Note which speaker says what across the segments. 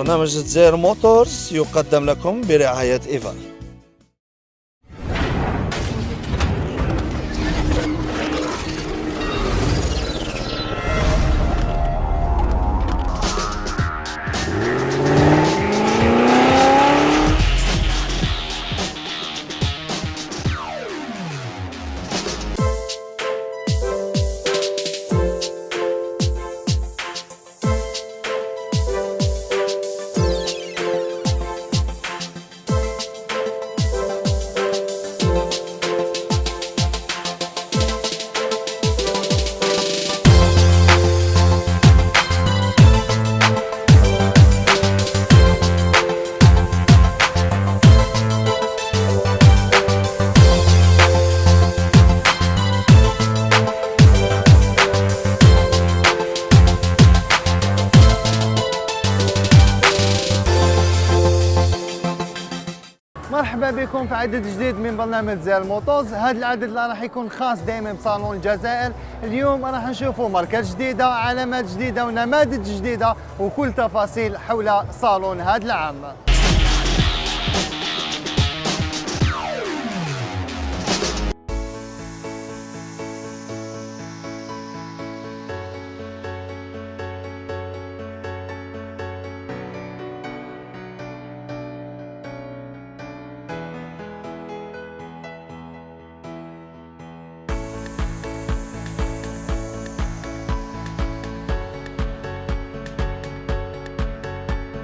Speaker 1: برنامج الجزائر موتورز يقدم لكم برعاية إيفال.
Speaker 2: مرحبا بكم في عدد جديد من برنامج زي الموتوز. هذا العدد اللي راح يكون خاص دائما بصالون الجزائر. اليوم راح نشوفوا ماركات جديده، علامات جديده ونماذج جديده وكل تفاصيل حول صالون هذا العام.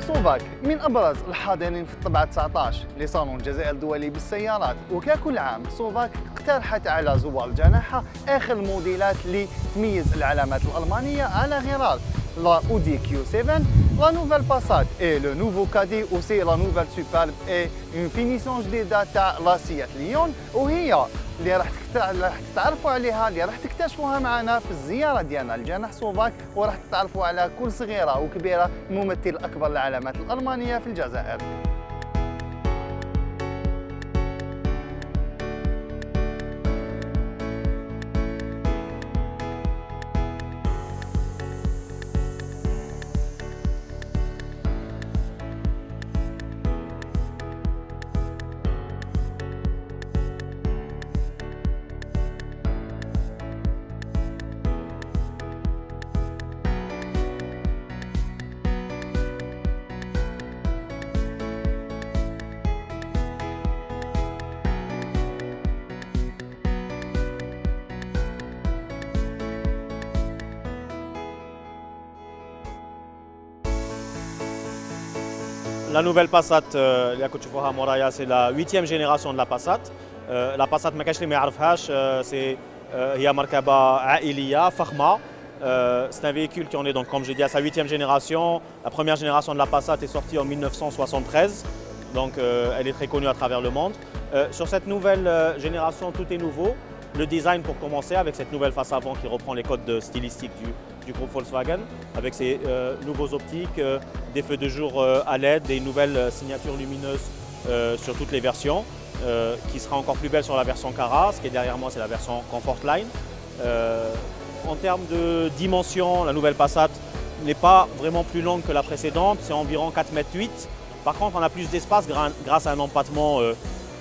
Speaker 2: سوفاك من ابرز الحاضرين في الطبعه 19 لصالون الجزائر الدولي بالسيارات، وككل عام سوفاك اقترحت على زوار الجناحه اخر الموديلات اللي تميز العلامات الالمانيه على غرار لا اودي كيو 7, لا نوفيل باسات اي لو نوفو كادي وسي لا نوفيل سوبرب اي اون فينيسيون جديده تاع لا سيات ليون، وهي اللي راح تتعرفوا عليها، اللي راح تكتشفوها معنا في الزياره ديالنا لجناح سوفاك، وراح تتعرفوا على كل صغيره وكبيره ممثل اكبر العلامات الالمانيه في الجزائر.
Speaker 3: La nouvelle Passat اللي راكم تشوفوها مورايا سي لا 8e génération de la Passat. La Passat ما كاينش اللي ما يعرفهاش، سي هي مركبة عائلية فخمة. C'est un véhicule qui en est donc, comme j'ai dit, à sa 8e génération. La première génération de la Passat est sortie en 1973, donc elle est très connue à travers le monde. Sur cette nouvelle génération, tout est nouveau. Le design pour commencer, avec cette nouvelle face avant qui reprend les codes stylistiques du groupe Volkswagen, avec ses nouveaux optiques, des feux de jour à LED, des nouvelles signatures lumineuses sur toutes les versions, qui sera encore plus belle sur la version Cara. Ce qui est derrière moi, c'est la version Comfortline. En termes de dimension, la nouvelle Passat n'est pas vraiment plus longue que la précédente, c'est environ 4,8 m. Par contre, on a plus d'espace grâce à un empattement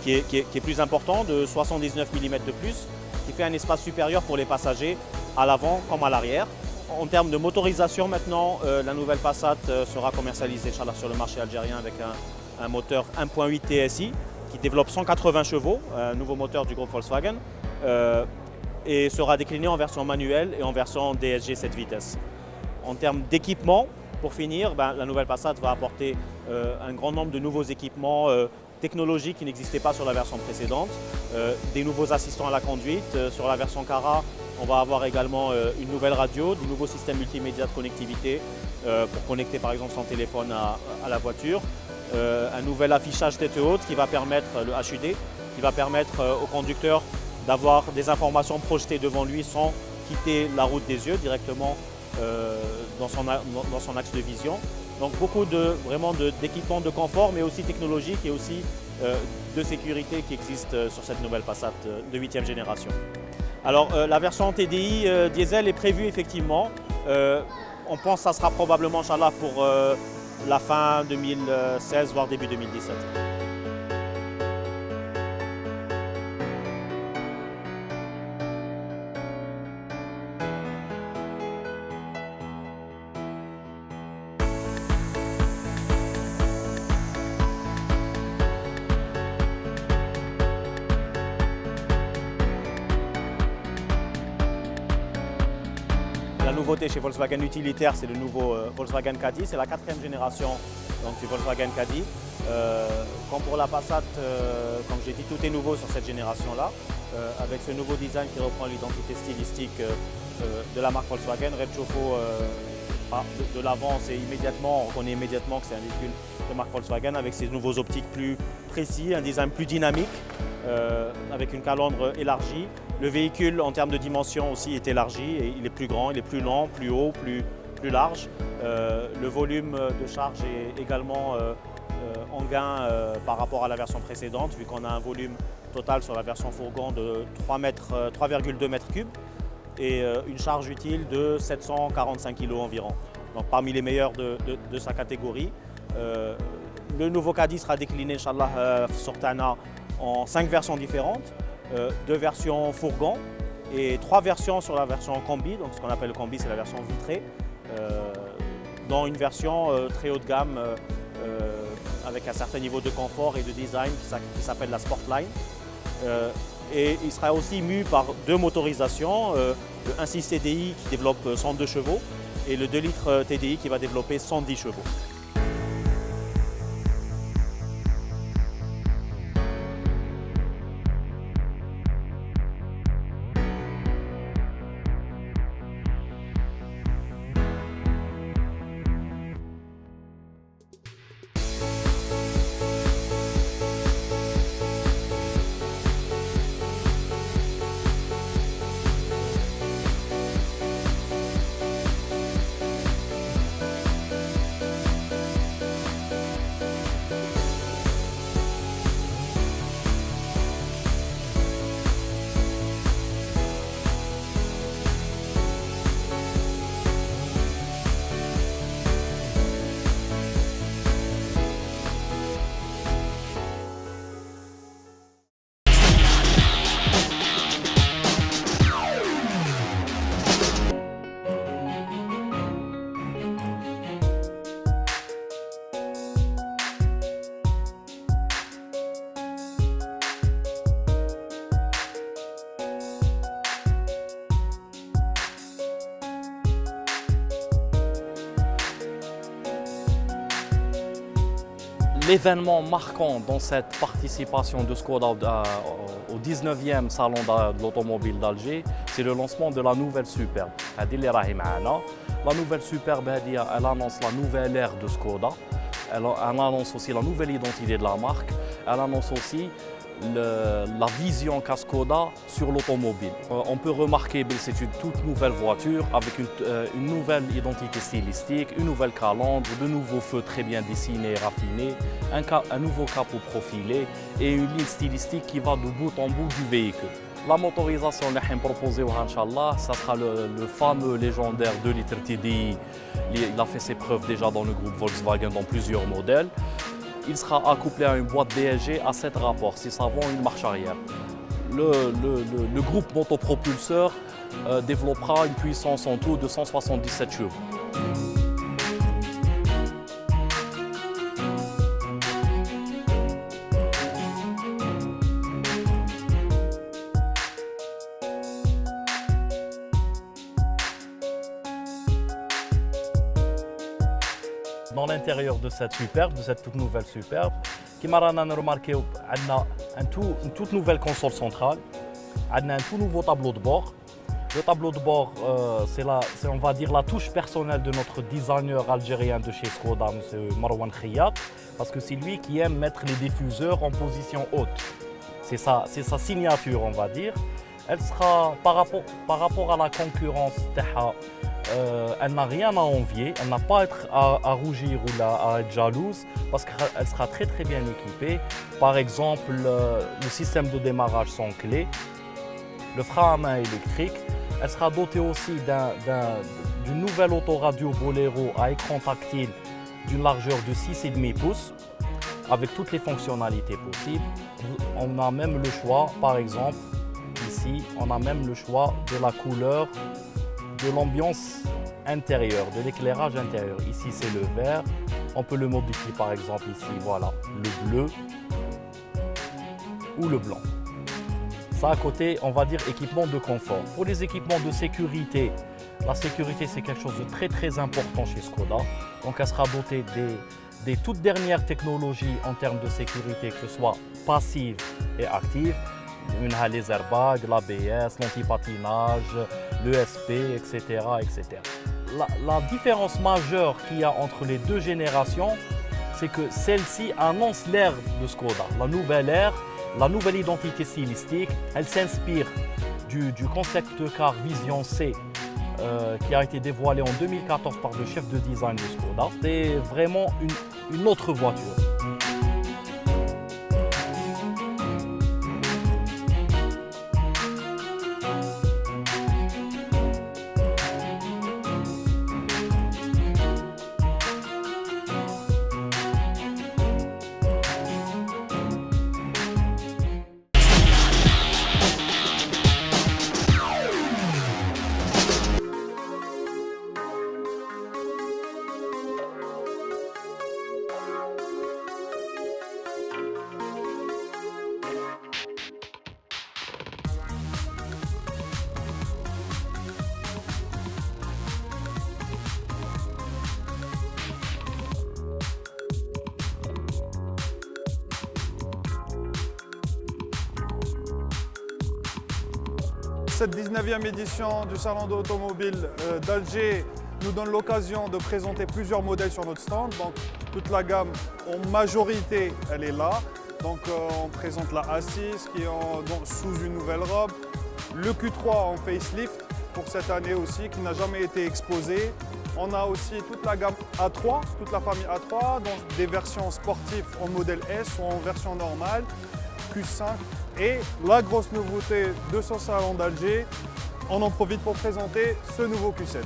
Speaker 3: qui est plus important, de 79 mm de plus, qui fait un espace supérieur pour les passagers à l'avant comme à l'arrière. En termes de motorisation maintenant, la nouvelle Passat sera commercialisée Inch'Allah, sur le marché algérien avec un moteur 1.8 TSI qui développe 180 chevaux, un nouveau moteur du groupe Volkswagen, et sera décliné en version manuelle et en version DSG 7 vitesses. En termes d'équipement, pour finir, la nouvelle Passat va apporter un grand nombre de nouveaux équipements technologiques qui n'existaient pas sur la version précédente, des nouveaux assistants à la conduite. Sur la version Cara, on va avoir également une nouvelle radio, des nouveaux systèmes multimédia de connectivité pour connecter par exemple son téléphone à la voiture, un nouvel affichage tête haute qui va permettre, le HUD, qui va permettre au conducteur d'avoir des informations projetées devant lui sans quitter la route des yeux, directement dans son axe de vision. Donc beaucoup d'équipements de confort, mais aussi technologiques et aussi de sécurité qui existent sur cette nouvelle Passat de 8e génération. Alors la version TDI diesel est prévue effectivement. On pense que ça sera probablement, Inch'Allah, la fin 2016, voire début 2017. La nouveauté chez Volkswagen utilitaire, c'est le nouveau Volkswagen Caddy, c'est la 4e génération donc, du Volkswagen Caddy. Comme pour la Passat, comme j'ai dit, tout est nouveau sur cette génération-là, avec ce nouveau design qui reprend l'identité stylistique de la marque Volkswagen. Red Chauffe-eau de l'avant, on reconnaît immédiatement que c'est un véhicule de marque Volkswagen avec ses nouveaux optiques plus précis, un design plus dynamique, avec une calandre élargie. Le véhicule, en termes de dimension aussi, est élargi et il est plus grand, il est plus lent, plus haut, plus large. Le volume de charge est également en gain par rapport à la version précédente, vu qu'on a un volume total sur la version fourgon de 3,2 mètres cubes et une charge utile de 745 kg environ. Donc parmi les meilleurs de sa catégorie. Le nouveau Caddy sera décliné, Inch'Allah, sur Tana en 5 versions différentes. 2 versions fourgon et 3 versions sur la version combi, donc ce qu'on appelle le combi, c'est la version vitrée, dans une version très haut de gamme avec un certain niveau de confort et de design qui s'appelle la Sportline. Et il sera aussi mu par 2 motorisations, le 1.6 TDI qui développe 102 chevaux et le 2 litres TDI qui va développer 110 chevaux.
Speaker 4: L'événement marquant dans cette participation de Skoda au 19e salon de l'automobile d'Alger, c'est le lancement de la nouvelle Superbe. La nouvelle Superbe, elle annonce la nouvelle ère de Skoda. Elle annonce aussi la nouvelle identité de la marque. Elle annonce aussi la vision qu'a Skoda sur l'automobile. On peut remarquer que c'est une toute nouvelle voiture avec une nouvelle identité stylistique, une nouvelle calandre, de nouveaux feux très bien dessinés et raffinés, un nouveau capot profilé et une ligne stylistique qui va de bout en bout du véhicule. La motorisation que nous proposée, Inch'Allah, ça sera le fameux légendaire 2 litres TDI. Il a fait ses preuves déjà dans le groupe Volkswagen dans plusieurs modèles. Il sera accouplé à une boîte DSG à 7 rapports, 6 avant et une marche arrière. Le groupe motopropulseur développera une puissance en tout de 177 chevaux. Dans l'intérieur de cette Superbe, de cette toute nouvelle Superbe, comme on a remarqué, on a une toute nouvelle console centrale, on a un tout nouveau tableau de bord. Le tableau de bord, c'est on va dire la touche personnelle de notre designer algérien de chez Skoda, M. Marwan Khiyat, parce que c'est lui qui aime mettre les diffuseurs en position haute. C'est sa signature, on va dire. Elle sera, par rapport à la concurrence, elle n'a rien à envier, elle n'a pas à être à rougir ou à être jalouse parce qu'elle sera très très bien équipée. Par exemple, le système de démarrage sans clé, le frein à main électrique. Elle sera dotée aussi d'une nouvelle autoradio Bolero à écran tactile d'une largeur de 6,5 pouces avec toutes les fonctionnalités possibles. On a même le choix, par exemple, ici, on a même le choix de la couleur de l'ambiance intérieure, de l'éclairage intérieur. Ici, c'est le vert. On peut le modifier, par exemple, ici, voilà, le bleu ou le blanc. Ça, à côté, on va dire équipement de confort. Pour les équipements de sécurité, la sécurité, c'est quelque chose de très important chez Skoda. Donc, elle sera dotée des toutes dernières technologies en termes de sécurité, que ce soit passive et active. Les airbags, l'ABS, l'antipatinage, l'ESP, etc. La différence majeure qu'il y a entre les deux générations, c'est que celle-ci annonce l'ère de Skoda, la nouvelle ère, la nouvelle identité stylistique. Elle s'inspire du concept car Vision C qui a été dévoilé en 2014 par le chef de design de Skoda. C'est vraiment une autre voiture.
Speaker 5: Cette 19e édition du Salon de l'automobile d'Alger nous donne l'occasion de présenter plusieurs modèles sur notre stand. Donc, toute la gamme, en majorité, elle est là. Donc, on présente la A6 qui est sous une nouvelle robe. Le Q3 en facelift pour cette année aussi, qui n'a jamais été exposé. On a aussi toute la gamme A3, toute la famille A3, dans des versions sportives en modèle S ou en version normale, Q5. Et la grosse nouveauté de ce salon d'Alger, on en profite pour présenter ce nouveau Q7.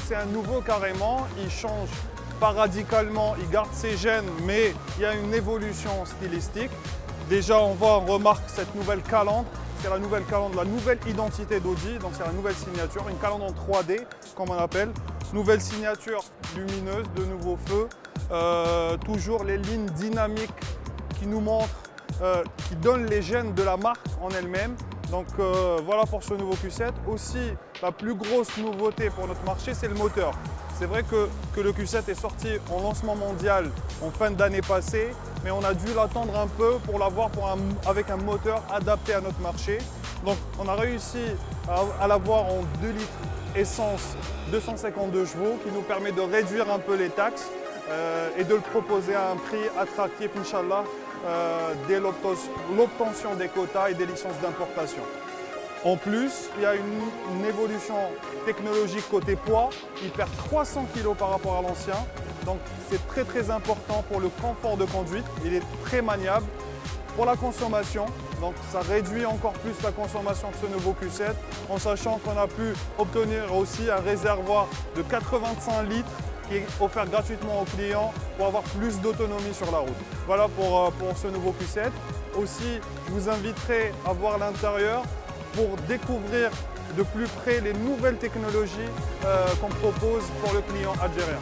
Speaker 5: C'est un nouveau carrément, il change pas radicalement, il garde ses gènes, mais il y a une évolution stylistique. Déjà, on remarque cette nouvelle calandre. C'est la nouvelle calandre, la nouvelle identité d'Audi, donc c'est la nouvelle signature, une calandre en 3D, comme on appelle. Nouvelle signature lumineuse, de nouveaux feux. Toujours les lignes dynamiques qui nous montrent, qui donnent les gènes de la marque en elle-même. Donc voilà pour ce nouveau Q7. Aussi, la plus grosse nouveauté pour notre marché, c'est le moteur. C'est vrai que le Q7 est sorti en lancement mondial en fin d'année passée, mais on a dû l'attendre un peu pour l'avoir avec un moteur adapté à notre marché. Donc on a réussi à l'avoir en 2 litres essence 252 chevaux qui nous permet de réduire un peu les taxes et de le proposer à un prix attractif, Inch'Allah, dès l'obtention des quotas et des licences d'importation. En plus, il y a une évolution technologique côté poids. Il perd 300 kg par rapport à l'ancien. Donc c'est très important pour le confort de conduite. Il est très maniable. Pour la consommation, donc ça réduit encore plus la consommation de ce nouveau Q7, en sachant qu'on a pu obtenir aussi un réservoir de 85 litres qui est offert gratuitement aux clients pour avoir plus d'autonomie sur la route. Voilà pour ce nouveau Q7. Aussi, je vous inviterai à voir l'intérieur pour découvrir de plus près les nouvelles technologies qu'on propose pour le client algérien.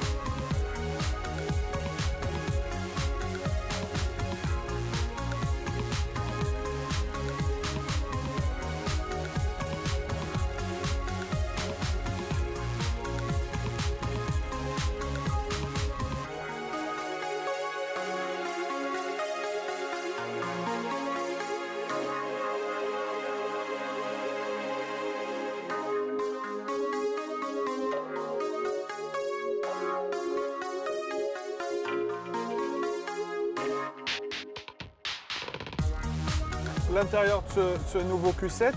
Speaker 5: L'intérieur de ce nouveau Q7,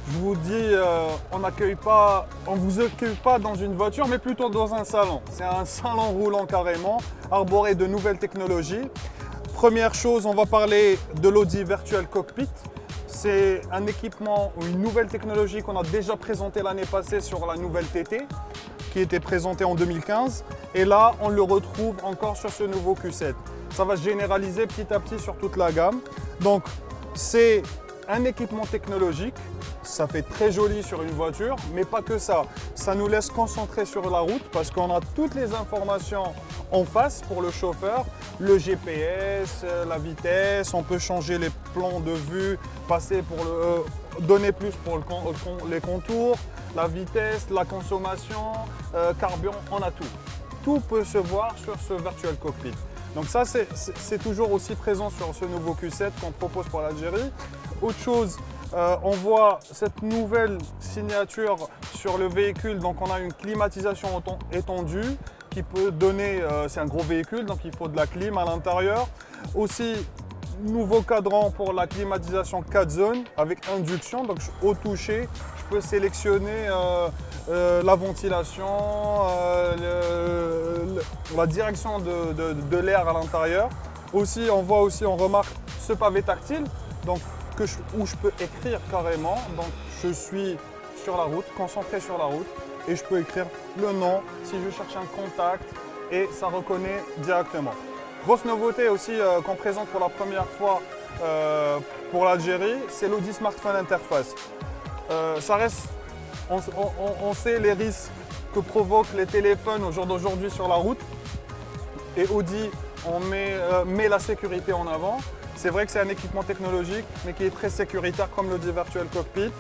Speaker 5: je vous dis, on ne vous accueille pas dans une voiture, mais plutôt dans un salon. C'est un salon roulant carrément, arboré de nouvelles technologies. Première chose, on va parler de l'Audi Virtual Cockpit. C'est un équipement ou une nouvelle technologie qu'on a déjà présentée l'année passée sur la nouvelle TT. qui était présenté en 2015. Et là, on le retrouve encore sur ce nouveau Q7. Ça va se généraliser petit à petit sur toute la gamme. Donc, c'est un équipement technologique. Ça fait très joli sur une voiture, mais pas que ça. Ça nous laisse concentrer sur la route parce qu'on a toutes les informations en face pour le chauffeur. Le GPS, la vitesse, on peut changer les plans de vue, passer pour donner plus pour les contours, la vitesse, la consommation, carburant, on a tout. Tout peut se voir sur ce Virtual Cockpit. Donc ça, c'est toujours aussi présent sur ce nouveau Q7 qu'on propose pour l'Algérie. Autre chose, on voit cette nouvelle signature sur le véhicule. Donc on a une climatisation étendue qui peut donner, c'est un gros véhicule, donc il faut de la clim à l'intérieur. Aussi, nouveau cadran pour la climatisation 4 zones avec induction. Donc au toucher, je peux sélectionner la ventilation, la direction de l'air à l'intérieur. Aussi, on remarque ce pavé tactile, donc où je peux écrire carrément. Donc je suis sur la route, concentré sur la route, et je peux écrire le nom si je cherche un contact et ça reconnaît directement. Grosse nouveauté aussi qu'on présente pour la première fois pour l'Algérie, c'est l'Audi Smartphone Interface. Ça reste, on sait les risques que provoquent les téléphones au jour d'aujourd'hui sur la route, et Audi met la sécurité en avant. C'est vrai que c'est un équipement technologique, mais qui est très sécuritaire comme l'Audi Virtual Cockpit.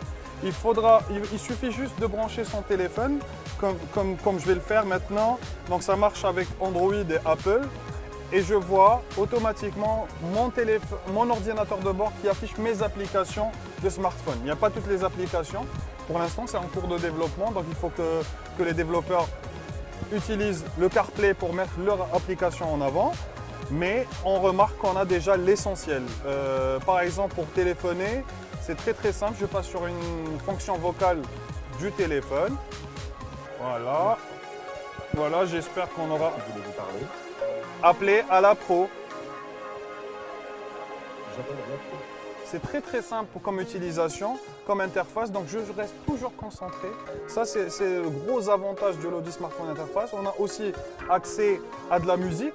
Speaker 5: Il suffit juste de brancher son téléphone, comme je vais le faire maintenant. Donc ça marche avec Android et Apple. Et je vois automatiquement mon ordinateur de bord qui affiche mes applications de smartphone. Il n'y a pas toutes les applications. Pour l'instant, c'est en cours de développement. Donc il faut que les développeurs utilisent le CarPlay pour mettre leur application en avant. Mais on remarque qu'on a déjà l'essentiel. Par exemple, pour téléphoner, c'est très simple. Je passe sur une fonction vocale du téléphone. Voilà. Voilà, j'espère qu'on aura appelé à la pro. C'est très simple comme utilisation, comme interface. Donc je reste toujours concentré. Ça, c'est le gros avantage de l'Audi Smartphone Interface. On a aussi accès à de la musique.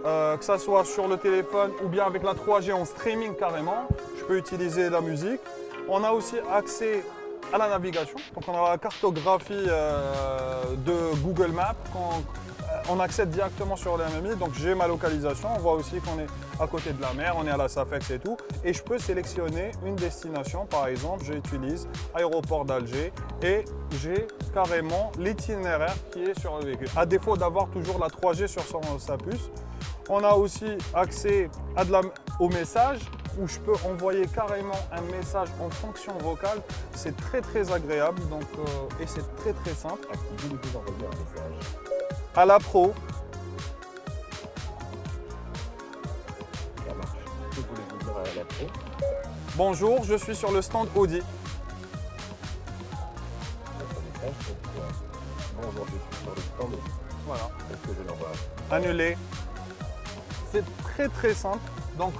Speaker 5: Que ce soit sur le téléphone ou bien avec la 3G en streaming carrément, je peux utiliser la musique. On a aussi accès à la navigation, donc on a la cartographie de Google Maps, on accède directement sur l'MMI, donc j'ai ma localisation, on voit aussi qu'on est à côté de la mer, on est à la SAFEX et tout, et je peux sélectionner une destination, par exemple, j'utilise aéroport d'Alger et j'ai carrément l'itinéraire qui est sur le véhicule, à défaut d'avoir toujours la 3G sur sa puce. On a aussi accès au message où je peux envoyer carrément un message en fonction vocale. C'est très agréable donc, et c'est très simple.
Speaker 6: À qui vous pouvez envoyer un message?
Speaker 5: À la pro.
Speaker 6: Ça marche. Que voulez-vous dire à la pro?
Speaker 5: Bonjour, je suis sur le stand Audi.
Speaker 6: Votre message, c'est quoi? Bonjour, je suis sur le stand Audi.
Speaker 5: Voilà.
Speaker 6: Est-ce que je l'envoie?
Speaker 5: Annuler. C'est très simple. Donc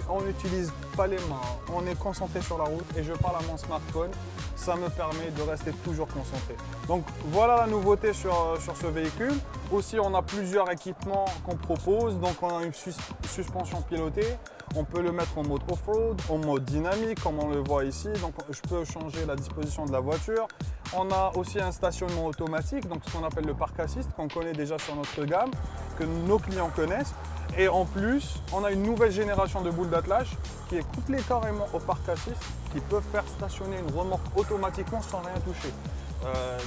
Speaker 5: on n'utilise pas les mains, on est concentré sur la route et je parle à mon smartphone. Ça me permet de rester toujours concentré. Donc voilà la nouveauté sur ce véhicule. Aussi on a plusieurs équipements qu'on propose. Donc on a une suspension pilotée. On peut le mettre en mode off-road, en mode dynamique comme on le voit ici. Donc je peux changer la disposition de la voiture. On a aussi un stationnement automatique, donc ce qu'on appelle le park assist, qu'on connaît déjà sur notre gamme, que nos clients connaissent. Et en plus, on a une nouvelle génération de boules d'attelage qui est couplée carrément au park assist, qui peuvent faire stationner une remorque automatiquement sans rien toucher.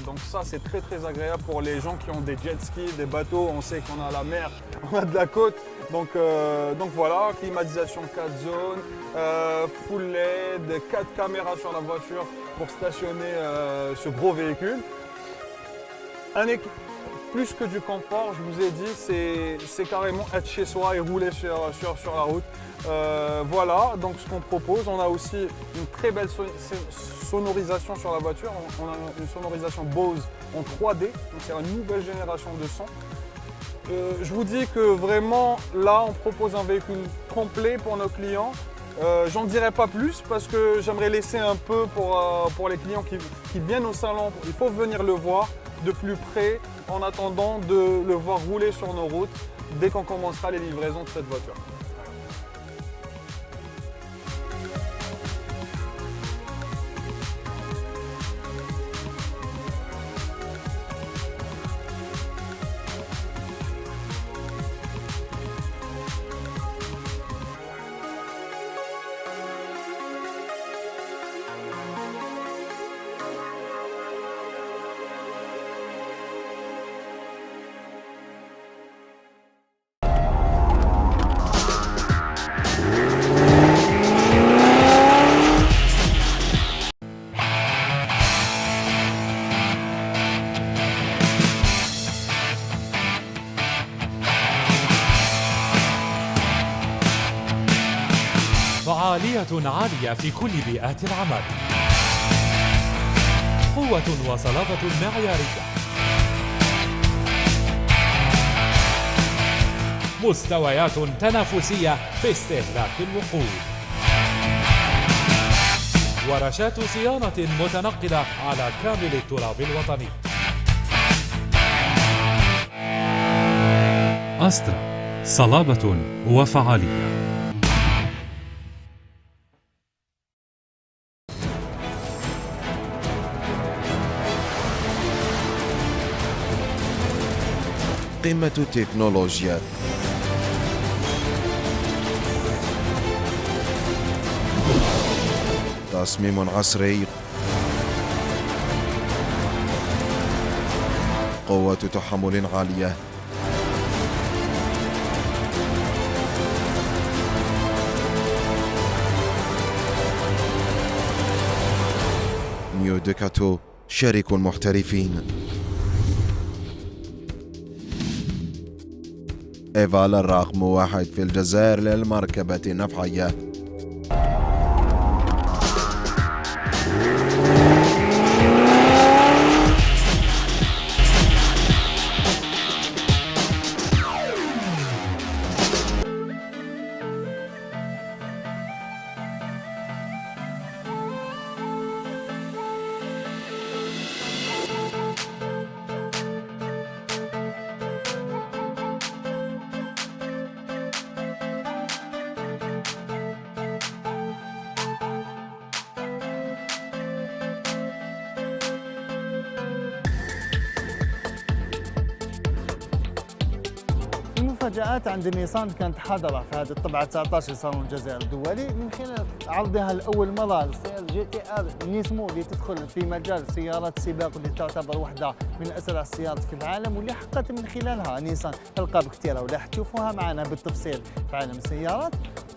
Speaker 5: Donc ça, c'est très agréable pour les gens qui ont des jet skis, des bateaux. On sait qu'on a la mer, on a de la côte. Donc voilà, climatisation 4 zones, full LED, 4 caméras sur la voiture pour stationner ce gros véhicule. Plus que du confort, je vous ai dit, c'est carrément être chez soi et rouler sur la route. Voilà, donc ce qu'on propose, on a aussi une très belle sonorisation sur la voiture. On a une sonorisation Bose en 3D, donc c'est une nouvelle génération de son. Je vous dis que vraiment, là, on propose un véhicule complet pour nos clients. J'en dirai pas plus parce que j'aimerais laisser un peu pour les clients qui viennent au salon. Il faut venir le voir. de plus près en attendant de le voir rouler sur nos routes dès qu'on commencera les livraisons de cette voiture.
Speaker 7: فعالية عالية في كل بيئات العمل، قوة وصلابة معيارية، مستويات تنافسية في استهلاك الوقود، ورشات صيانة متنقلة على كامل التراب الوطني. أسترا، صلابة وفعالية.
Speaker 1: قمة التكنولوجيا، تصميم عصري، قوة تحمل عالية، نيو ديكاتو شريك المحترفين. إيفال الرقم 1 في الجزائر للمركبة النفعية.
Speaker 2: المفاجآت عند نيسان كانت حاضرة في هذه الطبعة 19 صالون الجزائر الدولي من خلال عرضها لأول مرة للسيارة جي تي ار نيسمو اللي تدخل في مجال سيارات السباق واللي تعتبر واحدة من أسرع السيارات في العالم واللي حققت من خلالها نيسان ألقاب كثيرة واللي حتشوفوها معنا بالتفصيل في عالم السيارات.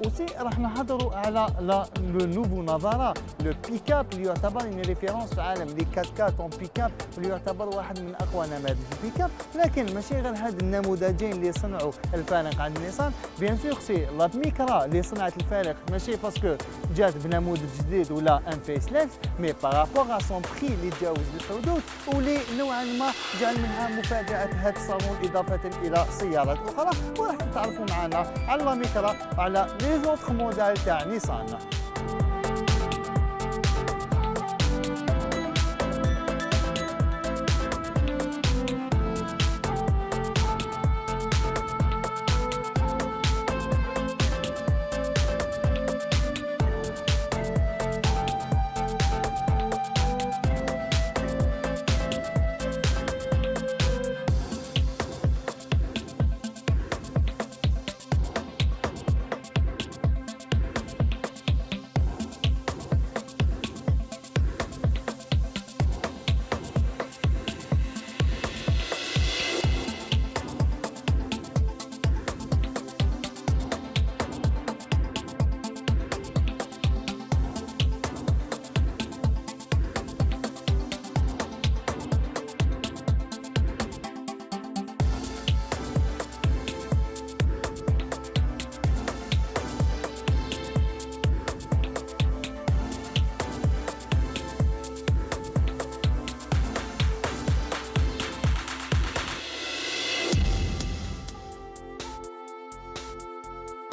Speaker 2: وسي راح نهضروا على لو نوفو نافارا لو بيكاب اللي يعتبر ان ريفيرونس في العالم لي 4 طون بيكاب واللي يعتبر واحد من اقوى نماذج البيكاب. لكن ماشي غير هاد النموذجين اللي صنعوا الفارق عند نيسان، بيان سور سي لا ميكرا اللي صنعت الفارق ماشي باسكو جات بنموذج جديد ولا ان فيس ليفت، مي بارابور ا سون بري اللي تجاوز الحدود واللي نوعا ما جعل منها مفاجاه هذا الصالون اضافه الى سيارات اخرى. وراح تتعرفوا معنا على لا ميكرا وعلى لي زوتر موديل تاع نيسان.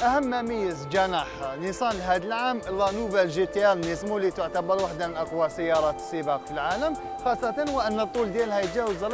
Speaker 2: اهم ما ميز جناح نيسان لهذا العام لا نوفيل جي تي ار نيسمو اللي تعتبر واحده من اقوى سيارات السباق في العالم، خاصه وان الطول ديالها يتجاوز 4.78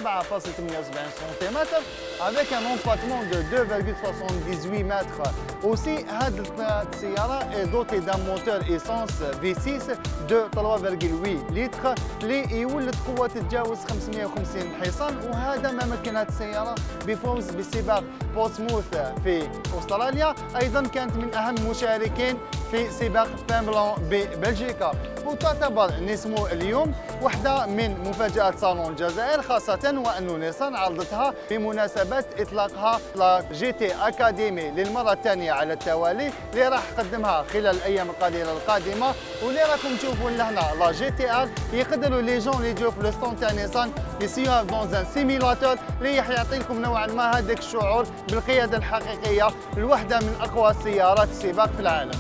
Speaker 2: سنتيمتر avec un empattement de 2,78 mètres. Aussi, cette السيارة est dotée d'un moteur essence V6 de 3,8 litres اللي يولد قوة تتجاوز 550 حصان، وهذا ما مكن هذه السيارة بفوز بسباق بورتسموث في أستراليا. أيضا كانت من أهم مشاركين في سباق فامبلون ببلجيكا، وتعتبر نيسمو اليوم واحدة من مفاجآت صالون الجزائر، خاصة وأن نيسان عرضتها بمناسبة إطلاقها لا جي تي أكاديمي للمرة الثانية على التوالي اللي راح تقدمها خلال الأيام القليلة القادمة، واللي راكم تشوفوا لهنا لا جي تي ار يقدروا لي جون اللي يجوا في لو ستون تاع نيسان يسيوها دون ان سيميلاتور اللي راح يعطي لكم نوعا ما هذاك الشعور بالقيادة الحقيقية لواحدة من أقوى سيارات السباق في العالم.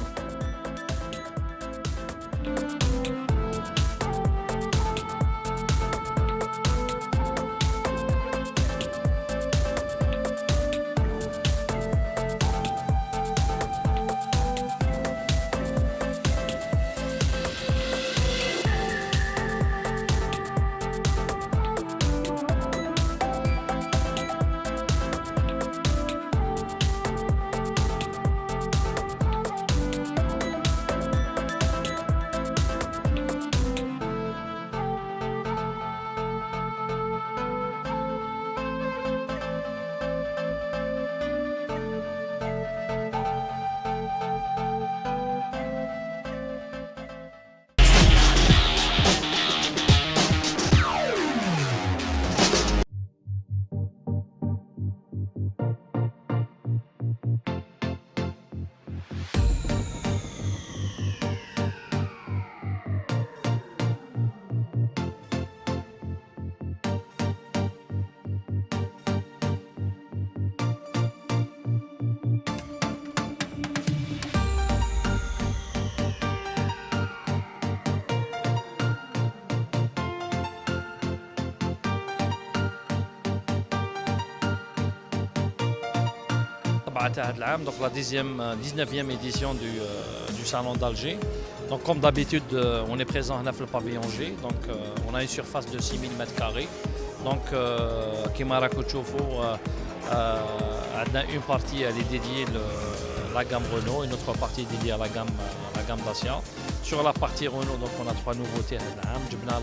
Speaker 4: Donc la 19e édition du Salon d'Alger. Donc comme d'habitude, on est présent à le pavillon G. Donc on a une surface de 6000 m². Donc كما راكم تشوفوا عندنا une partie elle est dédiée à la gamme Renault, une autre partie est dédiée à la gamme Dacia. Sur la partie Renault, donc on a 3 nouveautés هذا العام. جبنا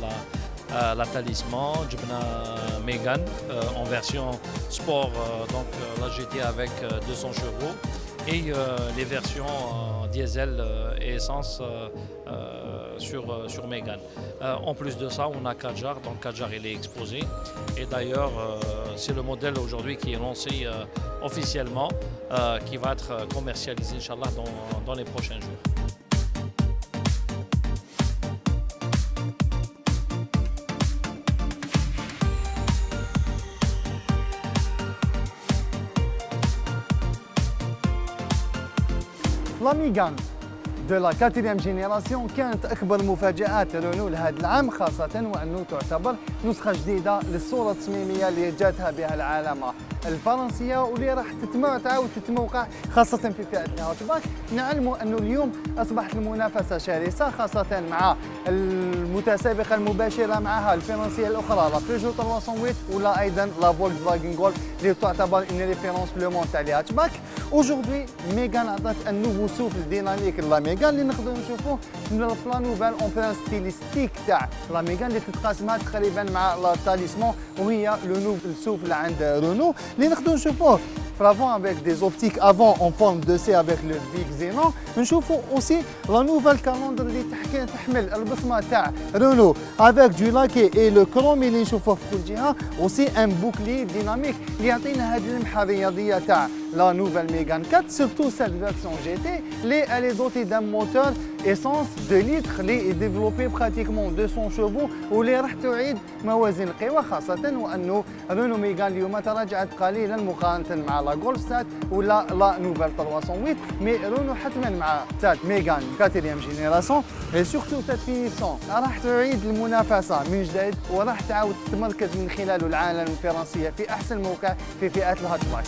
Speaker 4: la Talisman, جبنا Mégane en version sport, donc la GT avec 200 chevaux, et les versions diesel et essence sur Mégane. En plus de ça, on a Kadjar, donc Kadjar il est exposé, et d'ailleurs c'est le modèle aujourd'hui qui est lancé officiellement, qui va être commercialisé Inch'Allah dans les prochains jours.
Speaker 2: لا ميغان دو لا 4 جينيراسيون كانت اكبر مفاجات رونو لهذا العام، خاصه وانه تعتبر نسخه جديده للصوره التصميميه اللي جاتها بها العالمه الفرنسيه، واللي راح تعاود تتموقع خاصه في فئه الهاتشباك. نعلموا انه اليوم اصبحت المنافسه شرسه، خاصه مع المتسابقه المباشره معها الفرنسيه الاخرى لا بيجو 308 ولا ايضا لا فولكسفاغن جولف اللي تعتبر ان ريفيرونس في لو مون تاع لي هاتشباك. Aujourd'hui, Mégane عطات un nouveau souffle dynamique لا ميغان اللي نقدروا نشوفوه من البلا نوفال اون بلان ستيليستيك تاع لا ميغان اللي تتقاسمها تقريبا مع لا تاليسمون، وهي لو نوفل سوفل عند رونو اللي نقدروا نشوفوه في لافون افيك دي اوبتيك افون اون فورم دو سي افيك لو بيك زينون. نشوفوا اوسي لا نوفال كالوندر اللي تحمل البصمه تاع رونو افيك دو لاكي اي لو كرومي اللي نشوفوه في كل جهه، اوسي ان بوكلي ديناميك اللي يعطينا هذه اللمحه الرياضيه تاع لا نوفال ميغان 4, surtout cette version GT, elle est dotée d'un moteur essence 2 litres اللي est développé pratiquement 200 chevaux واللي راح تعيد موازين القوى، خاصة وأنه رونو ميغان اليوم تراجعت قليلا مقارنة مع لا غولف سات ولا لا نوفال 308، مي رونو حتما مع سات ميغان 4 جينيراسيون et surtout cette finition راح تعيد المنافسة من جديد وراح تعاود تتمركز من خلاله العالم الفرنسية في أحسن موقع في فئة الهاتشباك.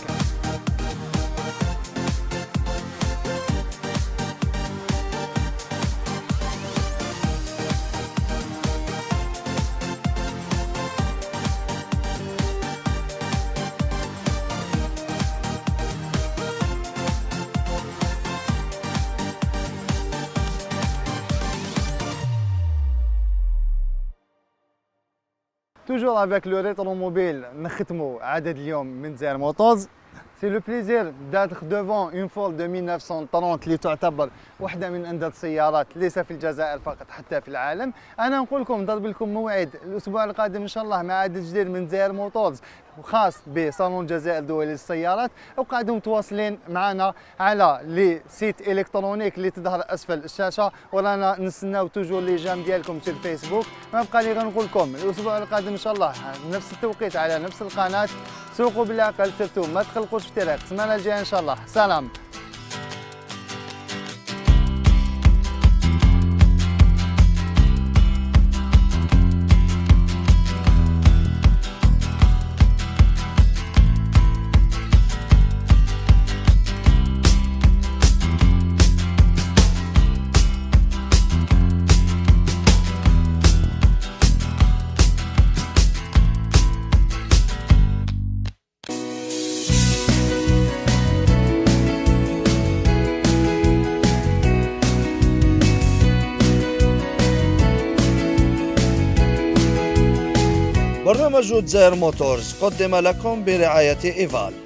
Speaker 2: toujours avec le rétromobile نختموا عدد اليوم من زير موتورز. C'est le plaisir d'être devant une Ford de 1930 اللي تعتبر واحدة من أندى السيارات ليس في الجزائر فقط حتى في العالم. أنا نقول لكم نضرب لكم موعد الأسبوع القادم إن شاء الله مع عدد جديد من زير موتورز خاص بصالون الجزائر الدولي للسيارات. وقاعدين متواصلين معنا على لي سيت إلكترونيك اللي تظهر أسفل الشاشة، ورانا نستناو توجور لي جام ديالكم في الفيسبوك. ما بقى لي غير نقول لكم الأسبوع القادم إن شاء الله نفس التوقيت على نفس القناة. سوقوا بالعقل، سيرتو ما تخلقوش في الطريق. السمانة الجاية إن شاء الله. سلام.
Speaker 8: برنامج زير موتورز قدم لكم برعاية إيفال.